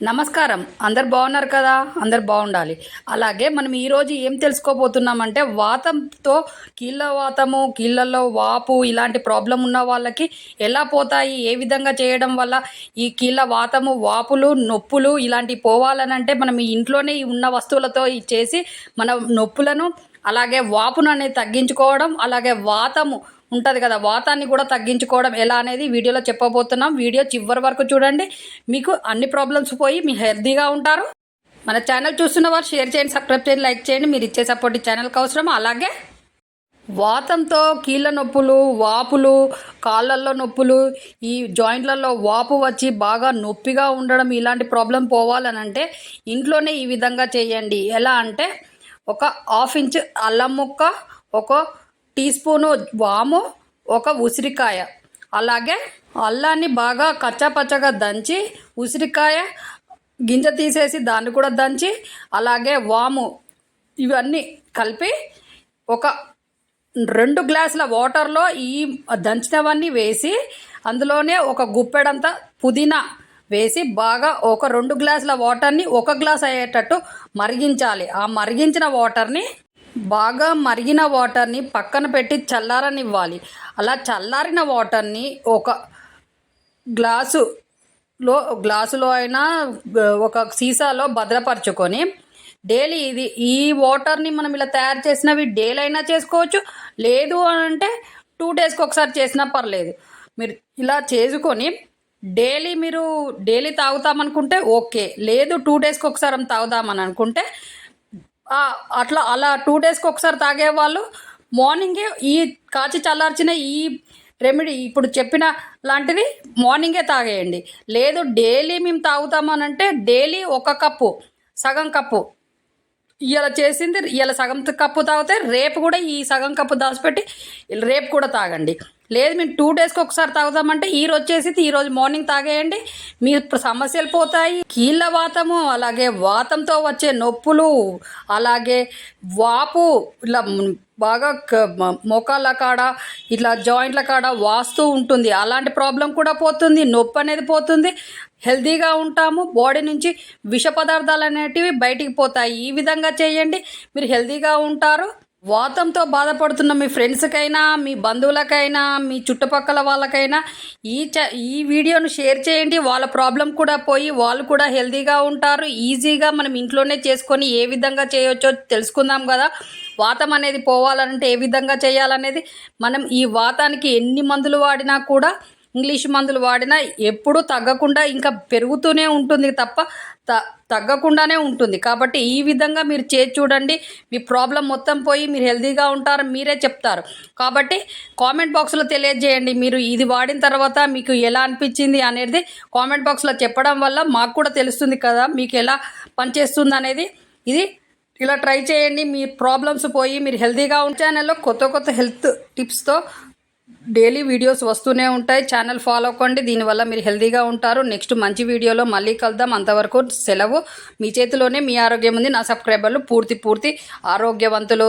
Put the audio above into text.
నమస్కారం. అందరు బాగున్నారు కదా? అందరు బాగుండాలి. అలాగే మనం ఈరోజు ఏం తెలుసుకోబోతున్నామంటే వాతంతో కీళ్ళ వాతము, కీళ్ళల్లో వాపు ఇలాంటి ప్రాబ్లం ఉన్న వాళ్ళకి ఎలా పోతాయి, ఏ విధంగా చేయడం వల్ల ఈ కీళ్ళ వాతము, వాపులు, నొప్పులు ఇలాంటివి పోవాలనంటే మనం ఈ ఇంట్లోనే ఈ ఉన్న వస్తువులతో చేసి మన నొప్పులను అలాగే వాపును అనేది తగ్గించుకోవడం, అలాగే వాతము ఉంటుంది కదా, వాతాన్ని కూడా తగ్గించుకోవడం ఎలా అనేది వీడియోలో చెప్పబోతున్నాం. వీడియో చివరి వరకు చూడండి. మీకు అన్ని ప్రాబ్లమ్స్ పోయి మీ హెల్తీగా ఉంటారు. మన ఛానల్ చూస్తున్న వారు షేర్ చేయండి, సబ్స్క్రైబ్ చేయండి, లైక్ చేయండి. మీరు ఇచ్చే సపోర్ట్ ఈ ఛానల్కి అవసరం. అలాగే వాతంతో కీళ్ళ నొప్పులు, వాపులు, కాళ్ళల్లో నొప్పులు, ఈ జాయింట్లలో వాపు వచ్చి బాగా నొప్పిగా ఉండడం ఇలాంటి ప్రాబ్లం పోవాలనంటే ఇంట్లోనే ఈ విధంగా చేయండి. ఎలా అంటే ఒక 1/2 ఇంచ్ అల్లం ముక్క, ఒక టీ స్పూను వాము, ఒక ఉసిరికాయ, అలాగే అల్లాన్ని బాగా కచ్చాపచ్చగా దంచి ఉసిరికాయ గింజ తీసేసి దాన్ని కూడా దంచి అలాగే వాము ఇవన్నీ కలిపి ఒక 2 గ్లాసుల వాటర్లో ఈ దంచినవన్నీ వేసి అందులోనే ఒక గుప్పెడంత పుదీనా వేసి బాగా ఒక 2 గ్లాసుల వాటర్ని 1 గ్లాస్ అయ్యేటట్టు మరిగించాలి. ఆ మరిగించిన వాటర్ని బాగా మరిగిన వాటర్ని పక్కన పెట్టి చల్లారనివ్వాలి. అలా చల్లారిన వాటర్ని ఒక గ్లాసులో అయినా ఒక సీసాలో భద్రపరచుకొని డైలీ ఈ వాటర్ని మనం ఇలా తయారు చేసినవి డైలీ అయినా చేసుకోవచ్చు. లేదు అని అంటే 2 డేస్కి ఒకసారి చేసినా పర్లేదు. మీరు ఇలా చేసుకొని డైలీ తాగుతామనుకుంటే ఓకే, లేదు 2 డేస్కి ఒకసారి తాగుదామని అనుకుంటే అలా 2 డేస్కి ఒకసారి తాగేవాళ్ళు మార్నింగే ఈ కాచి చల్లార్చిన ఈ రెమెడీ ఇప్పుడు చెప్పిన లాంటిది మార్నింగే తాగేయండి. లేదు డైలీ మేము తాగుతామనంటే డైలీ 1 కప్పు, సగం కప్పు ఇవాళ చేసింది ఇవాళ సగం కప్పు తాగితే రేపు కూడా ఈ సగం కప్పు దాచిపెట్టి రేపు కూడా తాగండి. లేదు మేము 2 డేస్కి ఒకసారి తాగుదామంటే ఈరోజు చేసి ఈరోజు మార్నింగ్ తాగేయండి. మీ సమస్యలు పోతాయి. కీళ్ళ వాతము అలాగే వాతంతో వచ్చే నొప్పులు అలాగే వాపు ఇలా బాగా మోకాళ్ళ కాడ ఇట్లా జాయింట్ల కాడ వాస్తూ ఉంటుంది. అలాంటి ప్రాబ్లం కూడా పోతుంది. నొప్పి అనేది పోతుంది. హెల్తీగా ఉంటాము. బాడీ నుంచి విష పదార్థాలు అనేటివి బయటికి పోతాయి. ఈ విధంగా చేయండి, మీరు హెల్తీగా ఉంటారు. వాతంతో బాధపడుతున్న మీ ఫ్రెండ్స్కైనా, మీ బంధువులకైనా, మీ చుట్టుపక్కల వాళ్ళకైనా ఈ వీడియోను షేర్ చేయండి. వాళ్ళ ప్రాబ్లం కూడా పోయి వాళ్ళు కూడా హెల్తీగా ఉంటారు. ఈజీగా మనం ఇంట్లోనే చేసుకొని ఏ విధంగా చేయవచ్చో తెలుసుకుందాం కదా. వాతం అనేది పోవాలంటే ఏ విధంగా చేయాలనేది మనం ఈ వాతానికి ఎన్ని మందులు వాడినా కూడా, ఇంగ్లీష్ మందులు వాడినా ఎప్పుడూ తగ్గకుండా ఇంకా పెరుగుతూనే ఉంటుంది తప్ప తగ్గకుండానే ఉంటుంది. కాబట్టి ఈ విధంగా మీరు చేసి చూడండి. మీ ప్రాబ్లం మొత్తం పోయి మీరు హెల్తీగా ఉంటారు, మీరే చెప్తారు. కాబట్టి కామెంట్ బాక్స్లో తెలియజేయండి. మీరు ఇది వాడిన తర్వాత మీకు ఎలా అనిపించింది అనేది కామెంట్ బాక్స్లో చెప్పడం వల్ల మాకు కూడా తెలుస్తుంది కదా మీకు ఎలా పనిచేస్తుంది అనేది. ఇది ఇలా ట్రై చేయండి, మీ ప్రాబ్లమ్స్ పోయి మీరు హెల్తీగా ఉంటే ఛానల్లో కొత్త హెల్త్ టిప్స్తో డైలీ వీడియోస్ వస్తూనే ఉంటాయి. ఛానల్ ఫాలో అవ్వండి. దీనివల్ల మీరు హెల్తీగా ఉంటారు. నెక్స్ట్ మంచి వీడియోలో మళ్ళీ కలుద్దాం. అంతవరకు సెలవు. మీ చేతిలోనే మీ ఆరోగ్యం ఉంది. నా సబ్స్క్రైబర్లు పూర్తి ఆరోగ్యవంతులు.